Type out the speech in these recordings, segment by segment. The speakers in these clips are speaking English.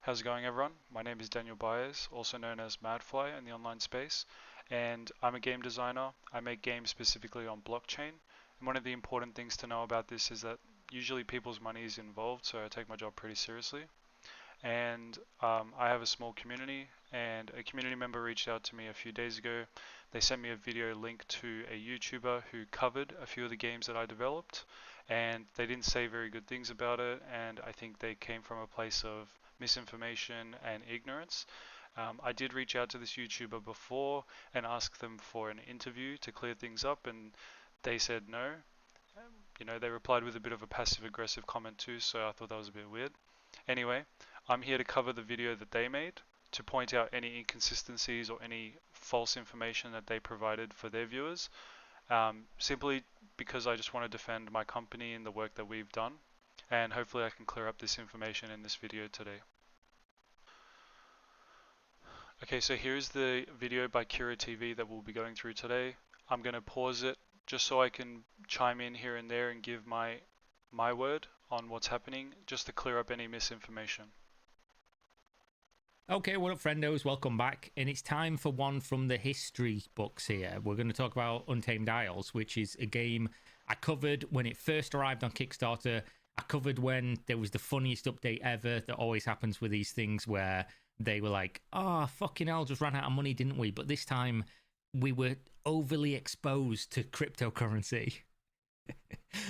How's it going, everyone? My name is Daniel Baez, also known as Madfly in the online space, and I'm a game designer. I make games specifically on blockchain. And one of the important things to know about this is that usually people's money is involved, so I take my job pretty seriously. And I have a small community, and a community member reached out to me a few days ago. They sent me a video link to a YouTuber who covered a few of the games that I developed, and they didn't say very good things about it, and I think they came from a place of misinformation and ignorance. I did reach out to this YouTuber before and ask them for an interview to clear things up, and they said no. They replied with a bit of a passive aggressive comment too, so I thought that was a bit weird. Anyway, I'm here to cover the video that they made, to point out any inconsistencies or any false information that they provided for their viewers, simply because I just want to defend my company and the work that we've done, and hopefully I can clear up this information in this video today. Okay, so here's the video by Kira TV that we'll be going through today. I'm going to pause it just so I can chime in here and there and give my word on what's happening, just to clear up any misinformation. Okay, what up, friendos? Welcome back. And it's time for one from the history books here. We're going to talk about Untamed Isles, which is a game I covered when it first arrived on Kickstarter. I covered when there was the funniest update ever that always happens with these things where they were like, oh, fucking hell, just ran out of money, didn't we? But this time we were overly exposed to cryptocurrency.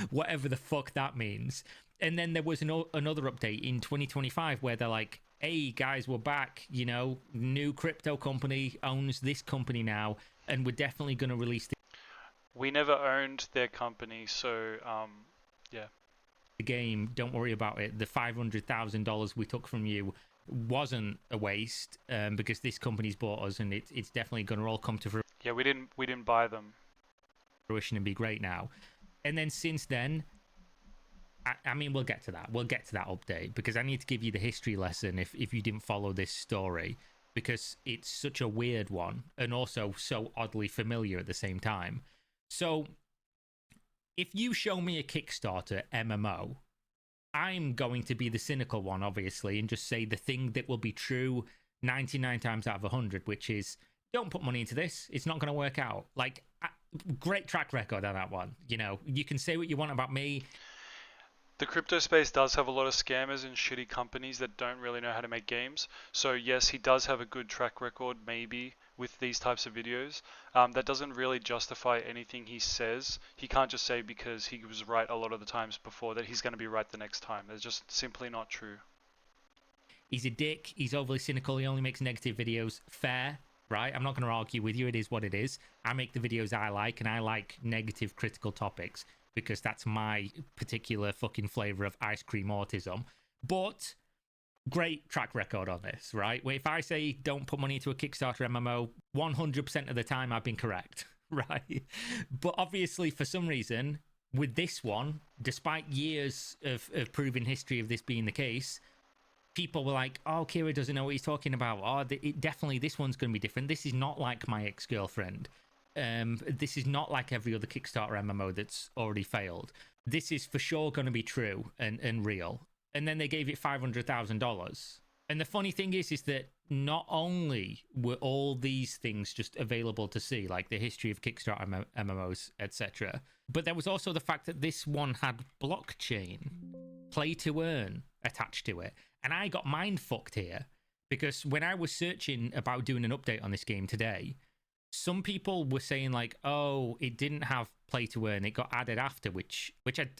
Whatever the fuck that means. And then there was another update in 2025 where they're like, hey guys, we're back, new crypto company owns this company now, and we're definitely going to release We never owned their company, so yeah. The game, don't worry about it. The $500,000 we took from you wasn't a waste, because this company's bought us, and it's definitely going to all come to fruition. Yeah, we didn't buy them. And be great now. And then since then, I mean, we'll get to that. We'll get to that update, because I need to give you the history lesson if you didn't follow this story, because it's such a weird one and also so oddly familiar at the same time. So if you show me a Kickstarter MMO, I'm going to be the cynical one, obviously, and just say the thing that will be true 99 times out of 100, which is, don't put money into this. It's not going to work out. Like, great track record on that one. You can say what you want about me. The crypto space does have a lot of scammers and shitty companies that don't really know how to make games. So yes, he does have a good track record, maybe, with these types of videos. That doesn't really justify anything he says. He can't just say because he was right a lot of the times before that he's going to be right the next time. That's just simply not true. He's a dick. He's overly cynical. He only makes negative videos. Fair, right? I'm not going to argue with you. It is what it is. I make the videos I like, and I like negative, critical topics, because that's my particular fucking flavor of ice cream autism. But great track record on this, right? If I say don't put money into a Kickstarter MMO, 100% of the time I've been correct, right? But obviously, for some reason, with this one, despite years of proven history of this being the case, people were like, oh, Kira doesn't know what he's talking about. Oh, definitely this one's going to be different. This is not like my ex-girlfriend. This is not like every other Kickstarter MMO that's already failed. This is for sure going to be true and real. And then they gave it $500,000. And the funny thing is that not only were all these things just available to see, like the history of Kickstarter MMOs, etc., but there was also the fact that this one had blockchain, play to earn attached to it. And I got mind fucked here, because when I was searching about doing an update on this game today, some people were saying like, oh, it didn't have play to earn, it got added after, which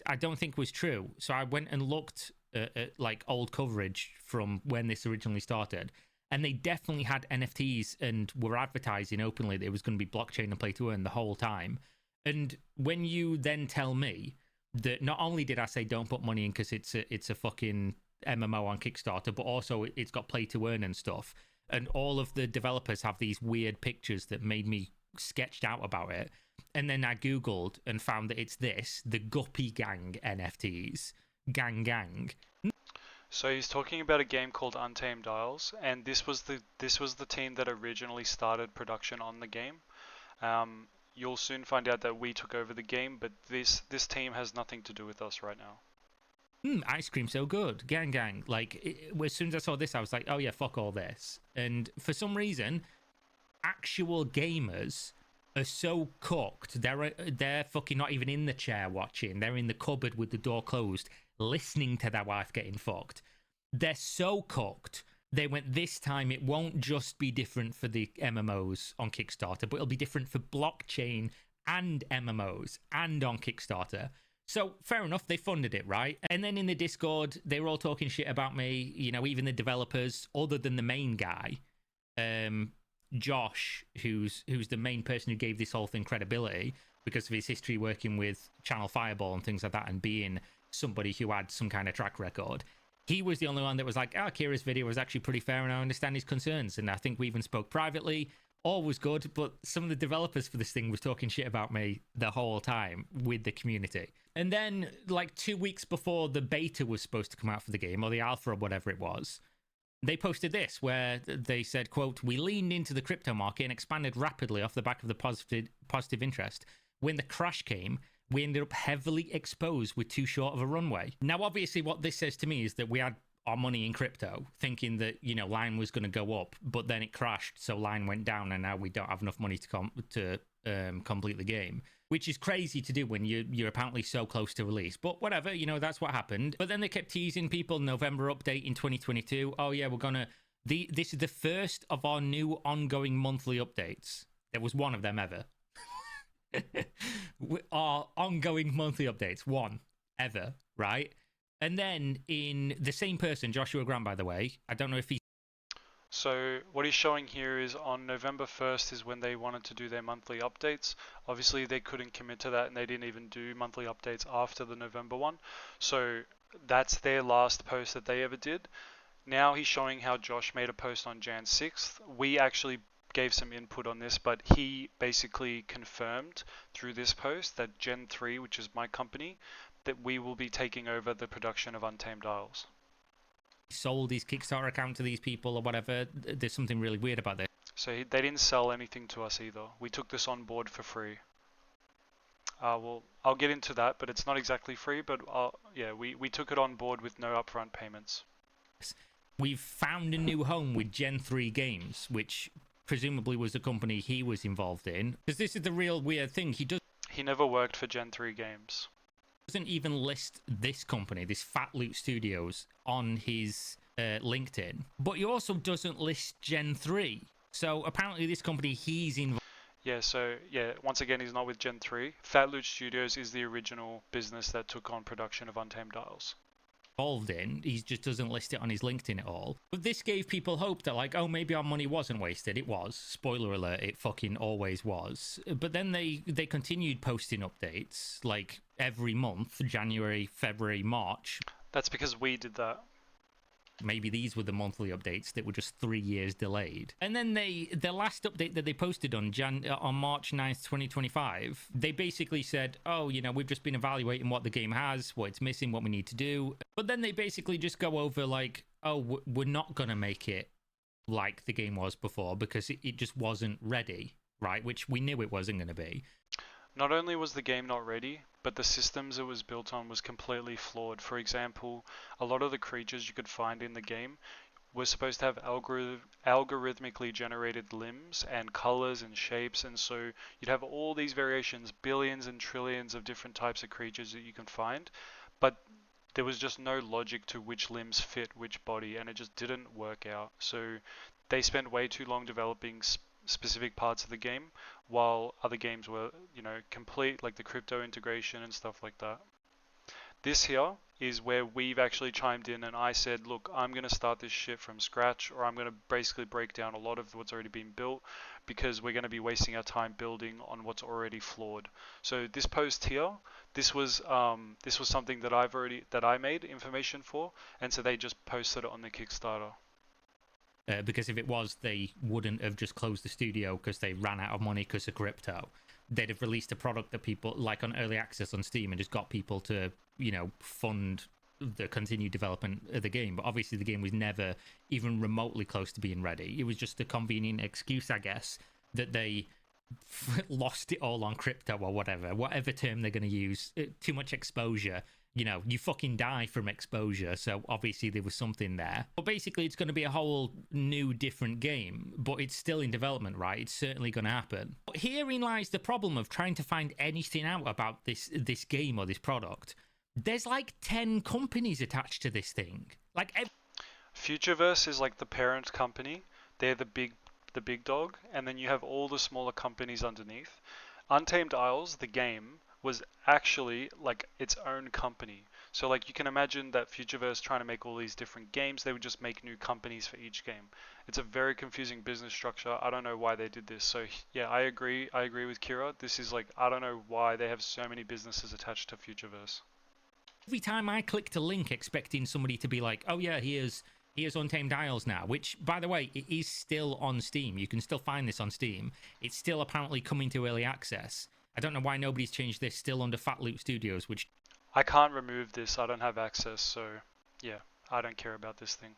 I don't think was true. So I went and looked at like old coverage from when this originally started, and they definitely had NFTs and were advertising openly that it was going to be blockchain and play to earn the whole time. And when you then tell me that not only did I say don't put money in because it's a fucking MMO on Kickstarter, but also it's got play to earn and stuff, and all of the developers have these weird pictures that made me sketched out about it. And then I Googled and found that it's the Guppy Gang NFTs. Gang. So he's talking about a game called Untamed Isles, and this was the team that originally started production on the game. You'll soon find out that we took over the game, but this team has nothing to do with us right now. Ice cream so good, gang gang. Like as soon as I saw this, I was like, oh yeah, fuck all this. And for some reason, actual gamers are so cooked. They're fucking not even in the chair watching. They're in the cupboard with the door closed, listening to their wife getting fucked. They're so cooked. They went, this time it won't just be different for the MMOs on Kickstarter, but it'll be different for blockchain and MMOs and on Kickstarter. So fair enough, they funded it, right? And then in the Discord, they were all talking shit about me, you know, even the developers, other than the main guy, Josh, who's the main person who gave this whole thing credibility because of his history working with Channel Fireball and things like that, and being somebody who had some kind of track record. He was the only one that was like, Kira's video was actually pretty fair and I understand his concerns. And I think we even spoke privately. All was good, but some of the developers for this thing was talking shit about me the whole time with the community. And then, like 2 weeks before the beta was supposed to come out for the game, or the alpha or whatever it was, they posted this where they said, quote, "We leaned into the crypto market and expanded rapidly off the back of the positive interest. When the crash came, we ended up heavily exposed with too short of a runway." Now, obviously, what this says to me is that we had our money in crypto, thinking that, you know, Line was going to go up, but then it crashed, so Line went down, and now we don't have enough money to complete the game, which is crazy to do when you're apparently so close to release. But whatever, you know, that's what happened. But then they kept teasing people, November update in 2022. Oh yeah, we're gonna. This is the first of our new ongoing monthly updates. There was one of them ever. Our ongoing monthly updates, one ever, right? And then in the same person, Joshua Grant, by the way, I don't know if he. So what he's showing here is on November 1st is when they wanted to do their monthly updates. Obviously they couldn't commit to that and they didn't even do monthly updates after the November one. So that's their last post that they ever did. Now he's showing how Josh made a post on Jan 6th. We actually gave some input on this, but he basically confirmed through this post that Gen 3, which is my company, that we will be taking over the production of Untamed Isles. Sold his Kickstarter account to these people or whatever. There's something really weird about this. So they didn't sell anything to us either. We took this on board for free. Well, I'll get into that, but it's not exactly free, but yeah, we took it on board with no upfront payments. We've found a new home with Gen 3 Games, which presumably was the company he was involved in. Because this is the real weird thing. He never worked for Gen 3 Games. Doesn't even list this company, this Fat Loot Studios, on his LinkedIn. But he also doesn't list Gen 3. So apparently this company he's involved. Yeah, so yeah, once again, he's not with Gen 3. Fat Loot Studios is the original business that took on production of Untamed Isles. Involved in, he just doesn't list it on his LinkedIn at all. But this gave people hope that, like, oh, maybe our money wasn't wasted. It was. Spoiler alert, it fucking always was. But then they continued posting updates, like, every month, January, February, March. That's because we did that. Maybe these were the monthly updates that were just 3 years delayed. And then the last update that they posted on March 9th, 2025, they basically said, oh, you know, we've just been evaluating what the game has, what it's missing, what we need to do. But then they basically just go over like, oh, we're not going to make it like the game was before because it just wasn't ready, right? Which we knew it wasn't going to be. Not only was the game not ready, but the systems it was built on was completely flawed. For example, a lot of the creatures you could find in the game were supposed to have algorithmically generated limbs and colors and shapes, and so you'd have all these variations, billions and trillions of different types of creatures that you can find, but there was just no logic to which limbs fit which body, and it just didn't work out. So they spent way too long developing specific parts of the game, while other games were, you know, complete, like the crypto integration and stuff like that. This here is where we've actually chimed in and I said, look, I'm going to start this shit from scratch, or I'm going to basically break down a lot of what's already been built, because we're going to be wasting our time building on what's already flawed. So this post here, this was something that I made information for, and so they just posted it on the Kickstarter. Because if it was, they wouldn't have just closed the studio because they ran out of money because of crypto. They'd have released a product that people, like on early access on Steam, and just got people to, you know, fund the continued development of the game. But obviously the game was never even remotely close to being ready. It was just a convenient excuse, I guess, that they lost it all on crypto or whatever term they're going to use. Too much exposure. you fucking die from exposure. So obviously there was something there. But basically, it's going to be a whole new, different game. But it's still in development, right? It's certainly going to happen. But herein lies the problem of trying to find anything out about this game or this product. There's like 10 companies attached to this thing. Like Futureverse is like the parent company. They're the big dog, and then you have all the smaller companies underneath. Untamed Isles, the game, was actually like its own company. So like you can imagine that Futureverse trying to make all these different games, they would just make new companies for each game. It's a very confusing business structure. I don't know why they did this. So yeah, I agree. I agree with Kira. This is like, I don't know why they have so many businesses attached to Futureverse. every time I clicked a link expecting somebody to be like, oh yeah, here's Untamed Isles now, which, by the way, it is still on Steam. You can still find this on Steam. It's still apparently coming to early access. I don't know why nobody's changed this, still under Fat Loop Studios, which I can't remove this. I don't have access, so yeah, I don't care about this thing.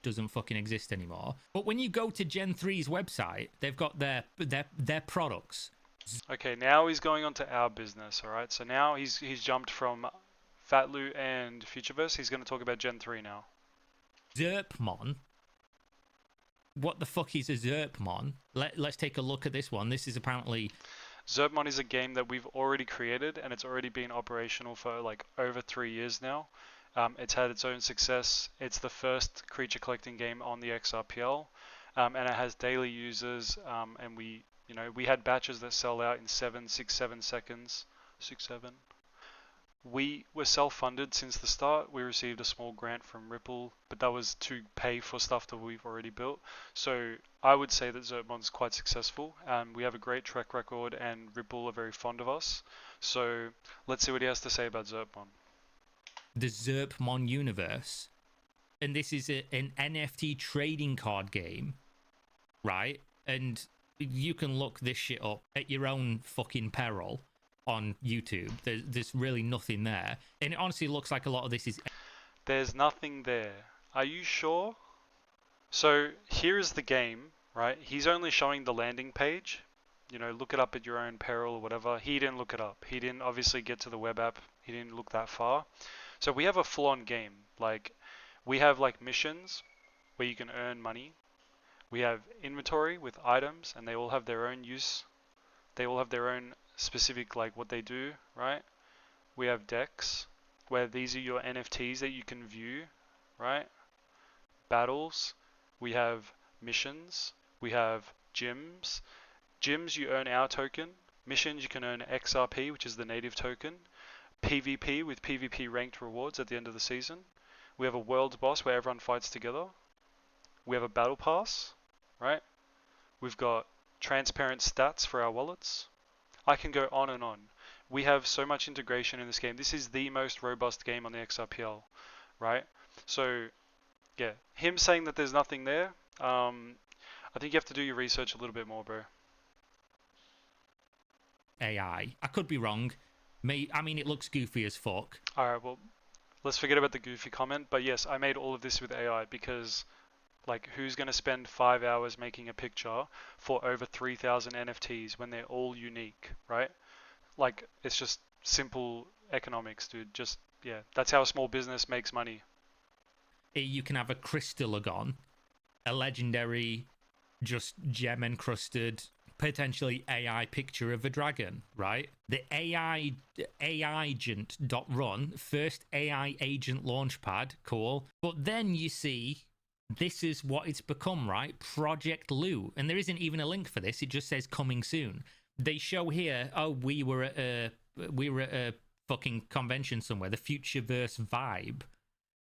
doesn't fucking exist anymore. But when you go to Gen 3's website, they've got their products. Okay, now he's going on to our business, alright? So now he's jumped from Fatlu and Futureverse. He's going to talk about Gen 3 now. Zerpmon. What the fuck is a Zerpmon? Let's take a look at this one. This is apparently... Zerpmon is a game that we've already created, and it's already been operational for like over 3 years now. It's had its own success. It's the first creature collecting game on the XRPL, and it has daily users, and we had batches that sell out in 7 seconds. 6-7. We were self-funded since the start. We received a small grant from Ripple, but that was to pay for stuff that we've already built. So I would say that Zerpmon's quite successful. We have a great track record, and Ripple are very fond of us. So let's see what he has to say about Zerpmon. The Zerpmon universe. And this is an NFT trading card game, right? And you can look this shit up at your own fucking peril on YouTube. There's really nothing there. And it honestly looks like a lot of this is... There's nothing there. Are you sure? So here is the game, right? He's only showing the landing page. Look it up at your own peril or whatever. He didn't look it up. He didn't obviously get to the web app. He didn't look that far. So we have a full-on game. Like, we have like missions where you can earn money. We have inventory with items, and they all have their own use. They all have their own specific, like, what they do, right? We have decks, where these are your NFTs that you can view, right? Battles. We have missions. We have gyms. Gyms, you earn our token. Missions, you can earn XRP, which is the native token. PvP with PvP ranked rewards at the end of the season. We have a world boss where everyone fights together. We have a battle pass, right? We've got transparent stats for our wallets. I can go on and on. We have so much integration in this game. This is the most robust game on the XRPL, right? So, yeah, him saying that there's nothing there, I think you have to do your research a little bit more, bro. AI. I could be wrong. I mean, it looks goofy as fuck. Alright, well, let's forget about the goofy comment, but yes, I made all of this with AI because, like, who's going to spend 5 hours making a picture for over 3,000 NFTs when they're all unique, right? Like, it's just simple economics, dude. Just, yeah, that's how a small business makes money. You can have a Crystallogon, a legendary, just gem encrusted, potentially AI picture of a dragon, right? The AI agent.run, first AI agent launchpad, cool. But then you see this is what it's become, right? Project Lou. And there isn't even a link for this. It just says coming soon. They show here, oh, we were at a fucking convention somewhere, the Futureverse vibe.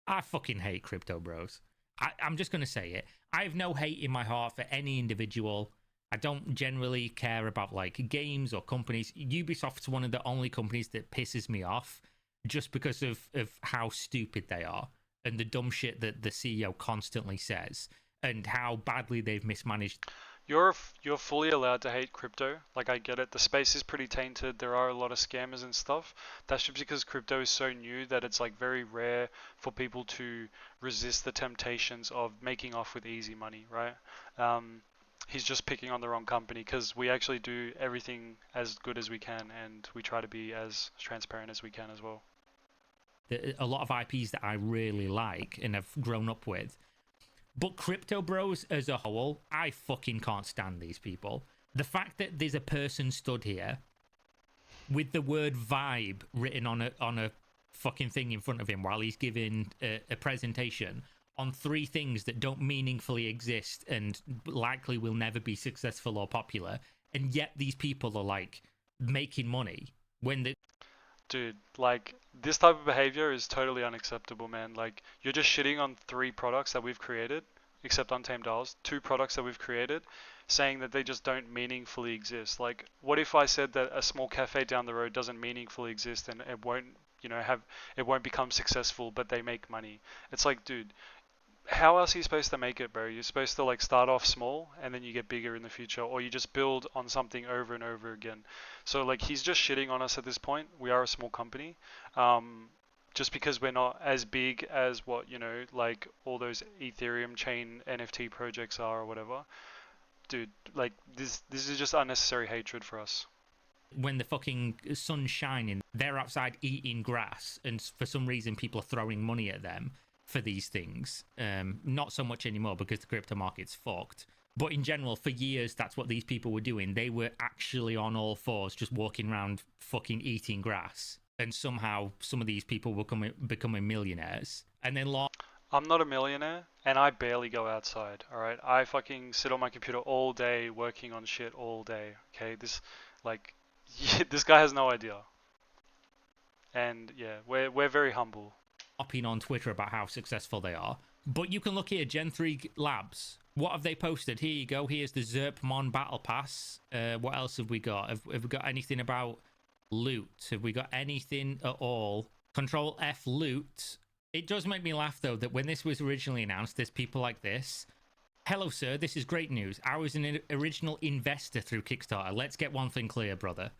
I fucking hate crypto bros. I'm just going to say it. I have no hate in my heart for any individual. I don't generally care about like games or companies. Ubisoft's one of the only companies that pisses me off just because of how stupid they are and the dumb shit that the CEO constantly says and how badly they've mismanaged. You're fully allowed to hate crypto. Like, I get it. The space is pretty tainted. There are a lot of scammers and stuff. That's just because crypto is so new that it's like very rare for people to resist the temptations of making off with easy money, right? He's just picking on the wrong company because we actually do everything as good as we can and we try to be as transparent as we can as well. a lot of IPs that I really like and have grown up with. But Crypto Bros as a whole, I fucking can't stand these people. The fact that there's a person stood here with the word vibe written on a fucking thing in front of him while he's giving a presentation on 3 things that don't meaningfully exist and likely will never be successful or popular, and yet these people are like making money when the Dude, like, this type of behavior is totally unacceptable, man. Like, you're just shitting on 3 products that we've created, except Untamed Isles, 2 products that we've created, saying that they just don't meaningfully exist. Like, what if I said that a small cafe down the road doesn't meaningfully exist and it won't, it won't become successful, but they make money? It's like, dude, how else are you supposed to make it, bro? You're supposed to like start off small and then you get bigger in the future, or you just build on something over and over again. So like he's just shitting on us at this point. We are a small company, just because we're not as big as what like all those Ethereum chain NFT projects are or whatever. Dude, like this is just unnecessary hatred for us. when the fucking sun's shining, they're outside eating grass, and for some reason people are throwing money at them for these things. Not so much anymore because the crypto market's fucked. But in general, for years, that's what these people were doing. They were actually on all fours, just walking around fucking eating grass. And somehow, some of these people were becoming millionaires. And then I'm not a millionaire, and I barely go outside. All right, I fucking sit on my computer all day, working on shit all day. Okay, like, this guy has no idea. And yeah, we're very humble. hopping on Twitter about how successful they are. But you can look here, Gen 3 Labs. What have they posted? Here you go. Here's the Zerpmon Battle Pass. What else have we got? Have we got anything about loot? Have we got anything at all? Control F loot. It does make me laugh, though, that when this was originally announced, there's people like this. Hello, sir. This is great news. I was an original investor through Kickstarter. Let's get one thing clear, brother.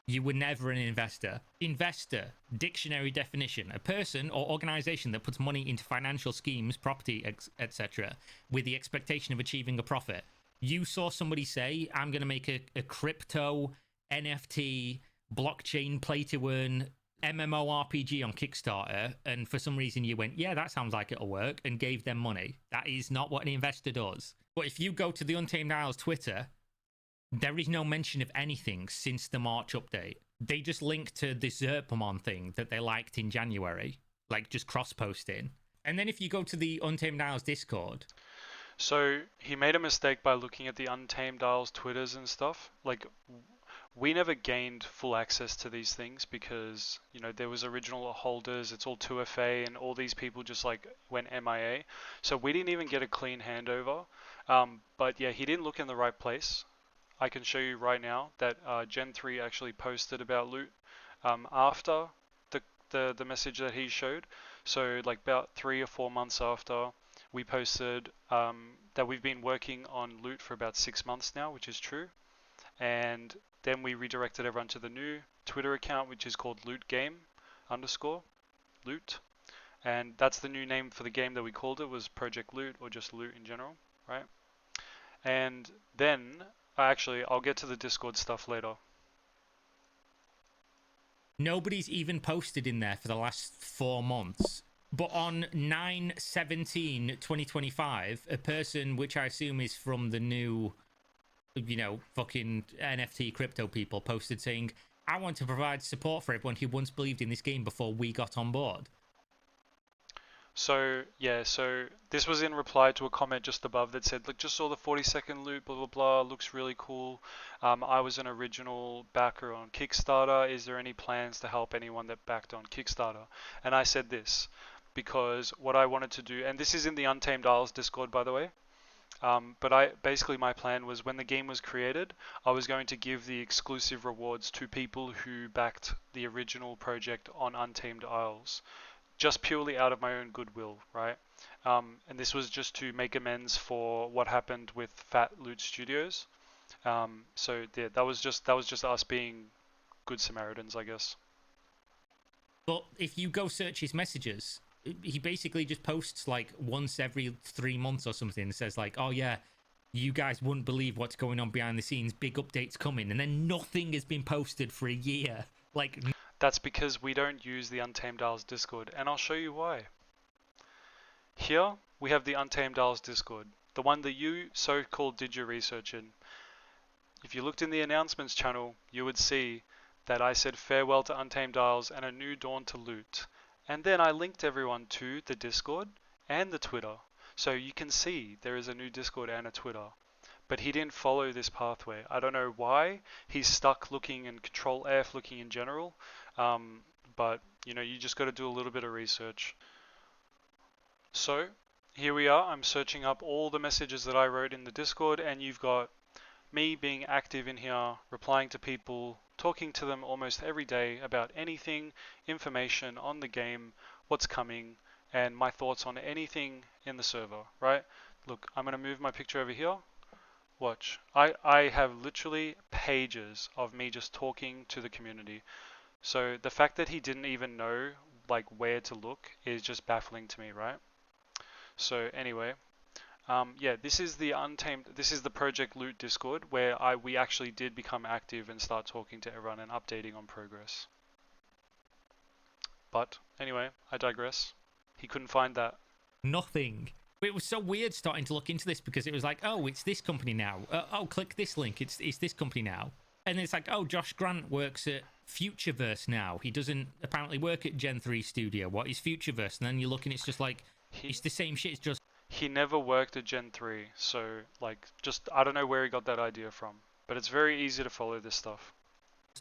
You were never an investor. Investor, dictionary definition, a person or organization that puts money into financial schemes, property, etc., with the expectation of achieving a profit. You saw somebody say, I'm going to make a crypto, NFT, blockchain, play to earn, MMORPG on Kickstarter, and for some reason you went, yeah, that sounds like it'll work, and gave them money. That is not what an investor does. But if you go to the Untamed Isles Twitter, there is no mention of anything since the March update. They just link to the Zerpmon thing that they liked in January, like just cross-posting. And then if you go to the Untamed Isles Discord... So he made a mistake by looking at the Untamed Isles Twitters and stuff. Like, we never gained full access to these things because, there was original holders, it's all 2FA, and all these people just like went MIA. So we didn't even get a clean handover. But yeah, he didn't look in the right place. I can show you right now that Gen 3 actually posted about loot after the message that he showed. So like about 3 or 4 months after, we posted that we've been working on loot for about 6 months now, which is true. And then we redirected everyone to the new Twitter account, which is called loot_game_loot. And that's the new name for the game that we called it, was Project Loot, or just loot in general, right? And then... Actually, I'll get to the Discord stuff later. Nobody's even posted in there for the last 4 months. But on 9/17/2025, a person, which I assume is from the new, fucking NFT crypto people, posted saying, I want to provide support for everyone who once believed in this game before we got on board. So this was in reply to a comment just above that said, look, just saw the 40-second loot, blah, blah, blah, looks really cool. I was an original backer on Kickstarter. Is there any plans to help anyone that backed on Kickstarter? And I said this, because what I wanted to do, and this is in the Untamed Isles Discord, by the way, but basically my plan was when the game was created, I was going to give the exclusive rewards to people who backed the original project on Untamed Isles. Just purely out of my own goodwill, right? And this was just to make amends for what happened with Fat Loot Studios. So yeah, that was just us being good Samaritans, I guess. But if you go search his messages, he basically just posts like once every 3 months or something and says like, oh yeah, you guys wouldn't believe what's going on behind the scenes, big updates coming, and then nothing has been posted for a year. Like, That's because we don't use the Untamed Isles Discord, and I'll show you why. Here, we have the Untamed Isles Discord, the one that you so-called did your research in. If you looked in the announcements channel, you would see that I said farewell to Untamed Isles and a new dawn to loot. And then I linked everyone to the Discord and the Twitter. So you can see there is a new Discord and a Twitter. But he didn't follow this pathway. I don't know why. He's stuck looking and Control F looking in general. But you just got to do a little bit of research. So here we are. I'm searching up all the messages that I wrote in the Discord, and you've got me being active in here, replying to people, talking to them almost every day about anything, information on the game, what's coming, and my thoughts on anything in the server, right? Look, I'm going to move my picture over here. Watch. I have literally pages of me just talking to the community. So the fact that he didn't even know like where to look is just baffling to me, right? So anyway, yeah, this is the Untamed. This is the Project Loot Discord where we actually did become active and start talking to everyone and updating on progress. But anyway, I digress. He couldn't find that. Nothing. It was so weird starting to look into this because it was like, oh, it's this company now. Oh, click this link. It's this company now. And it's like, oh, Josh Grant works at Futureverse now. He doesn't apparently work at Gen 3 Studio. What is Futureverse? And then you look and it's just like, it's the same shit. It's just... He never worked at Gen 3. So, like, just, I don't know where he got that idea from. But it's very easy to follow this stuff.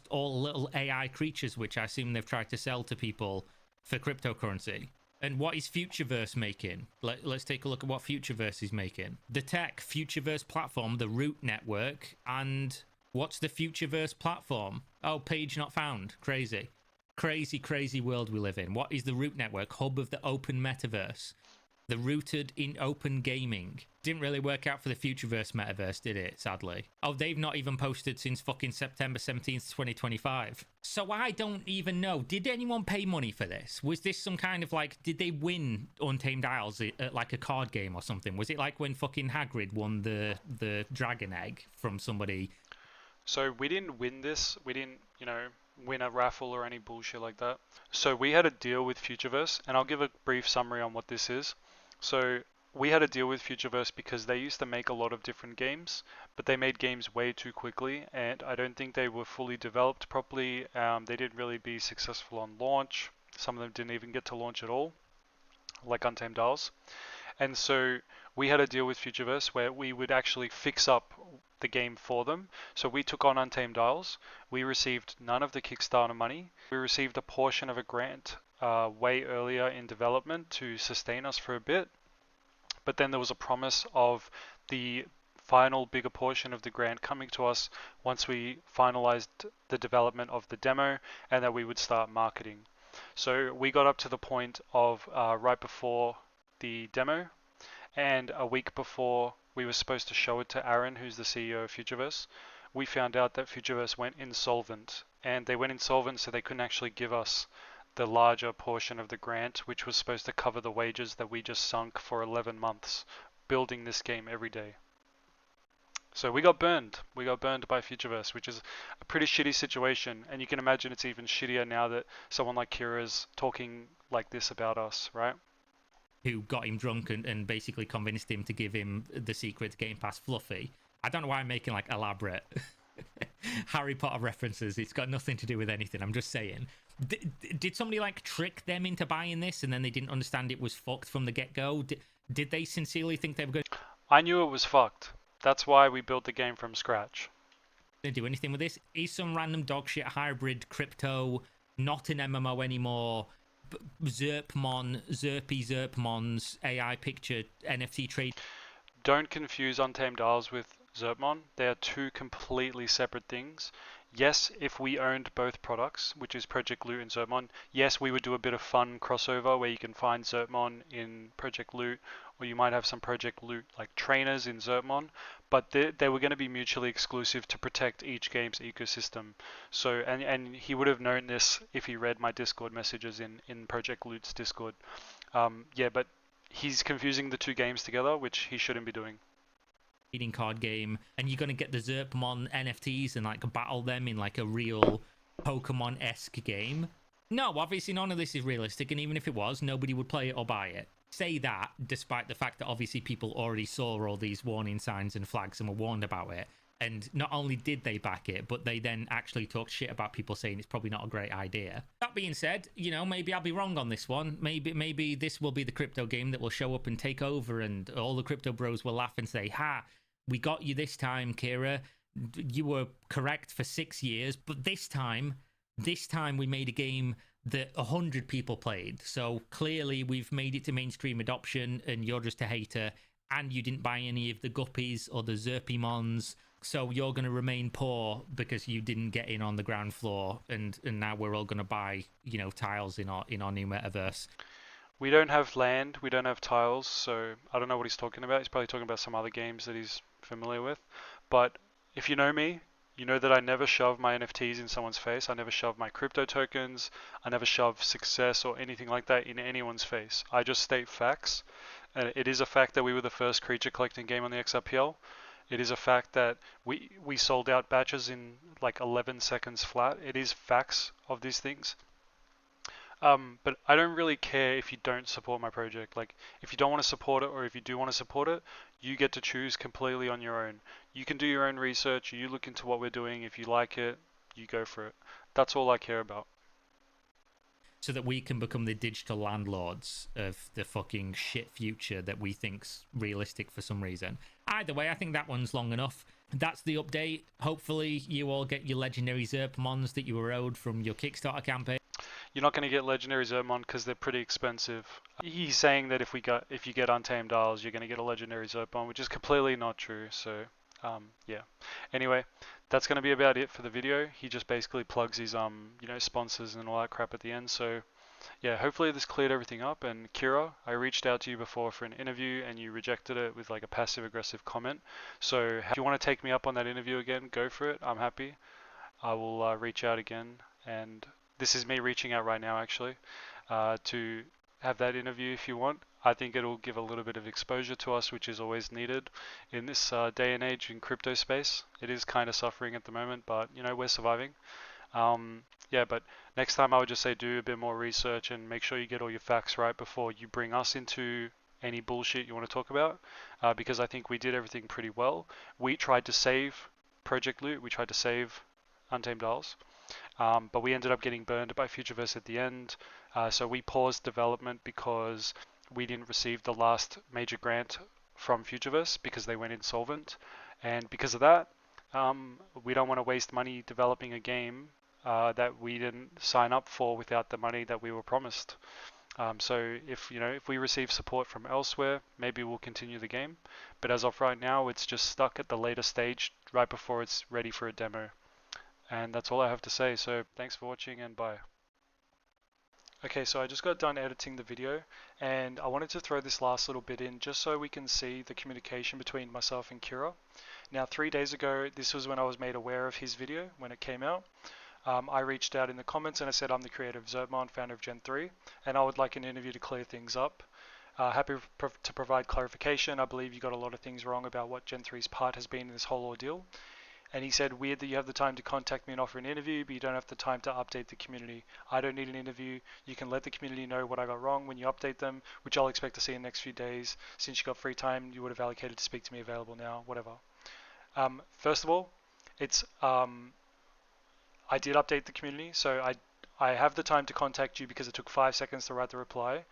All little AI creatures, which I assume they've tried to sell to people for cryptocurrency. And what is Futureverse making? Let's take a look at what Futureverse is making. The tech, Futureverse platform, the root network, and what's the Futureverse platform? Oh, page not found. Crazy. Crazy, crazy world we live in. What is the root network? Hub of the open metaverse. The rooted in open gaming. Didn't really work out for the Futureverse metaverse, did it? Sadly. Oh, they've not even posted since fucking September 17th, 2025. So I don't even know. Did anyone pay money for this? Was this some kind of like, did they win Untamed Isles at like a card game or something? Was it like when fucking Hagrid won the dragon egg from somebody? So we didn't win this. We didn't, win a raffle or any bullshit like that. So we had a deal with Futureverse, and I'll give a brief summary on what this is. So we had a deal with Futureverse because they used to make a lot of different games, but they made games way too quickly, and I don't think they were fully developed properly. They didn't really be successful on launch. Some of them didn't even get to launch at all, like Untamed Isles. And so we had a deal with Futureverse where we would actually fix up the game for them. So we took on Untamed Isles. We received none of the Kickstarter money. We received a portion of a grant way earlier in development to sustain us for a bit. But then there was a promise of the final bigger portion of the grant coming to us once we finalized the development of the demo and that we would start marketing. So we got up to the point of right before the demo, and a week before we were supposed to show it to Aaron, who's the CEO of Futureverse, we found out that Futureverse went insolvent. And they went insolvent so they couldn't actually give us the larger portion of the grant, which was supposed to cover the wages that we just sunk for 11 months building this game every day. So we got burned. We got burned by Futureverse, which is a pretty shitty situation. And you can imagine it's even shittier now that someone like Kira's talking like this about us, right? Who got him drunk and basically convinced him to give him the secret to getting past Fluffy. I don't know why I'm making like elaborate Harry Potter references. It's got nothing to do with anything. I'm just saying. Did somebody like trick them into buying this and then they didn't understand it was fucked from the get-go? Did they sincerely think they were going to... I knew it was fucked. That's why we built the game from scratch. Do anything with this? Is some random dogshit hybrid crypto not an MMO anymore? Zerpmon's AI picture NFT trade. Don't confuse Untamed Isles with Zerpmon. They are two completely separate things. Yes, if we owned both products, which is Project Loot and Zerpmon, yes, we would do a bit of fun crossover where you can find Zerpmon in Project Loot, or you might have some Project Loot like trainers in Zerpmon, but they were going to be mutually exclusive to protect each game's ecosystem. So, and he would have known this if he read my Discord messages in Project Loot's Discord. Yeah, but he's confusing the two games together, which he shouldn't be doing. Card game, and you're going to get the Zerpmon NFTs and like battle them in like a real Pokemon-esque game. No, obviously none of this is realistic, and even if it was, nobody would play it or buy it. Say that, despite the fact that obviously people already saw all these warning signs and flags and were warned about it. And not only did they back it, but they then actually talked shit about people saying it's probably not a great idea. That being said, you know, maybe I'll be wrong on this one. Maybe this will be the crypto game that will show up and take over, and all the crypto bros will laugh and say, "Ha, we got you this time, Kira. You were correct for 6 years, but this time we made a game that 100 people played. So clearly we've made it to mainstream adoption, and you're just a hater, and you didn't buy any of the guppies or the Zerpmons. So you're going to remain poor because you didn't get in on the ground floor, and now we're all going to buy, you know, tiles in our new metaverse." We don't have land, we don't have tiles, so I don't know what he's talking about. He's probably talking about some other games that he's familiar with. But if you know me, you know that I never shove my NFTs in someone's face. I never shove my crypto tokens. I never shove success or anything like that in anyone's face. I just state facts. And it is a fact that we were the first creature collecting game on the XRPL. It is a fact that we sold out batches in like 11 seconds flat. It is facts of these things. But I don't really care if you don't support my project. Like, if you don't want to support it, or if you do want to support it, you get to choose completely on your own. You can do your own research, you look into what we're doing. If you like it, you go for it. That's all I care about. So that we can become the digital landlords of the fucking shit future that we think's realistic for some reason. Either way, I think that one's long enough. That's the update. Hopefully you all get your legendary Zerpmons that you were owed from your Kickstarter campaign. You're not going to get legendary Zerpmon because they're pretty expensive. He's saying that if you get Untamed Isles, you're going to get a legendary Zerpmon, which is completely not true. So, yeah. Anyway, that's going to be about it for the video. He just basically plugs his sponsors and all that crap at the end. So, yeah, hopefully this cleared everything up. And Kira, I reached out to you before for an interview, and you rejected it with like a passive-aggressive comment. So, if you want to take me up on that interview again, go for it. I'm happy. I will reach out again, and this is me reaching out right now actually, to have that interview if you want. I think it'll give a little bit of exposure to us, which is always needed in this day and age in crypto space. It is kind of suffering at the moment, but you know, we're surviving. Yeah, but next time I would just say do a bit more research and make sure you get all your facts right before you bring us into any bullshit you want to talk about, because I think we did everything pretty well. We tried to save Project Loot, we tried to save Untamed Isles. But we ended up getting burned by Futureverse at the end. So we paused development because we didn't receive the last major grant from Futureverse because they went insolvent. And because of that, we don't want to waste money developing a game that we didn't sign up for without the money that we were promised. So if we receive support from elsewhere, maybe we'll continue the game. But as of right now, it's just stuck at the later stage right before it's ready for a demo. And that's all I have to say, so thanks for watching and bye. Okay, so I just got done editing the video, and I wanted to throw this last little bit in just so we can see the communication between myself and Kira. Now, 3 days ago, this was when I was made aware of his video when it came out. I reached out in the comments and I said I'm the creator of Zerpmon, founder of Gen 3, and I would like an interview to clear things up. Happy to provide clarification. I believe you got a lot of things wrong about what Gen 3's part has been in this whole ordeal. And he said, weird that you have the time to contact me and offer an interview, but you don't have the time to update the community. I don't need an interview. You can let the community know what I got wrong when you update them, which I'll expect to see in the next few days. Since you got free time, you would have allocated to speak to me available now, whatever. First of all, it's I did update the community, so I have the time to contact you because it took 5 seconds to write the reply.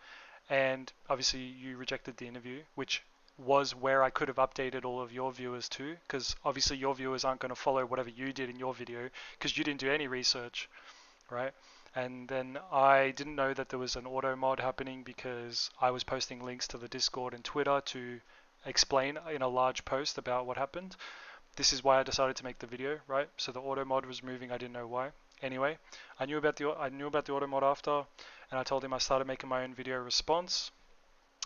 And obviously you rejected the interview, which was where I could have updated all of your viewers too, because obviously your viewers aren't going to follow whatever you did in your video because you didn't do any research, right? And then I didn't know that there was an auto mod happening because I was posting links to the Discord and Twitter to explain in a large post about what happened. This is why I decided to make the video, right? So the auto mod was moving, I didn't know why. Anyway, I knew about the auto mod after, and I told him I started making my own video response.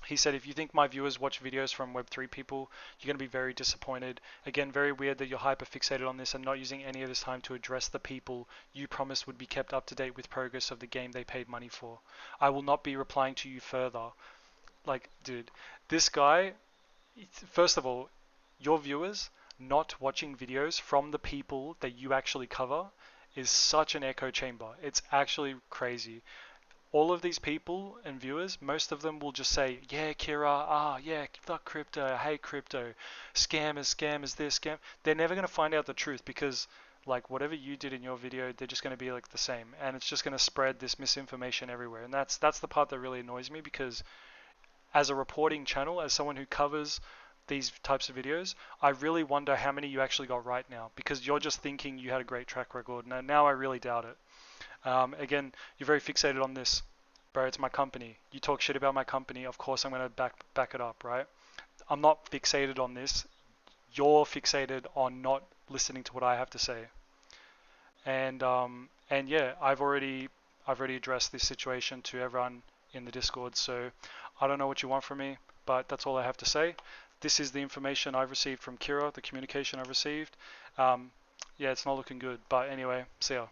He said, if you think my viewers watch videos from Web3 people, you're going to be very disappointed. Again, very weird that you're hyper fixated on this and not using any of this time to address the people you promised would be kept up to date with progress of the game they paid money for. I will not be replying to you further. Like, dude, this guy, first of all, your viewers not watching videos from the people that you actually cover is such an echo chamber. It's actually crazy. All of these people and viewers, most of them will just say, yeah, Kira, yeah, fuck crypto, I hate crypto, scammers, this, scam. They're never going to find out the truth because, like, whatever you did in your video, they're just going to be like the same, and it's just going to spread this misinformation everywhere. And that's the part that really annoys me, because as a reporting channel, as someone who covers these types of videos, I really wonder how many you actually got right now, because you're just thinking you had a great track record. Now I really doubt it. Again, you're very fixated on this, bro. It's my company. You talk shit about my company, of course I'm gonna back it up, right? I'm not fixated on this. You're fixated on not listening to what I have to say. And yeah, I've already addressed this situation to everyone in the Discord. So I don't know what you want from me, but that's all I have to say. This is the information I've received from Kira, the communication I've received. Yeah, it's not looking good. But anyway, see ya.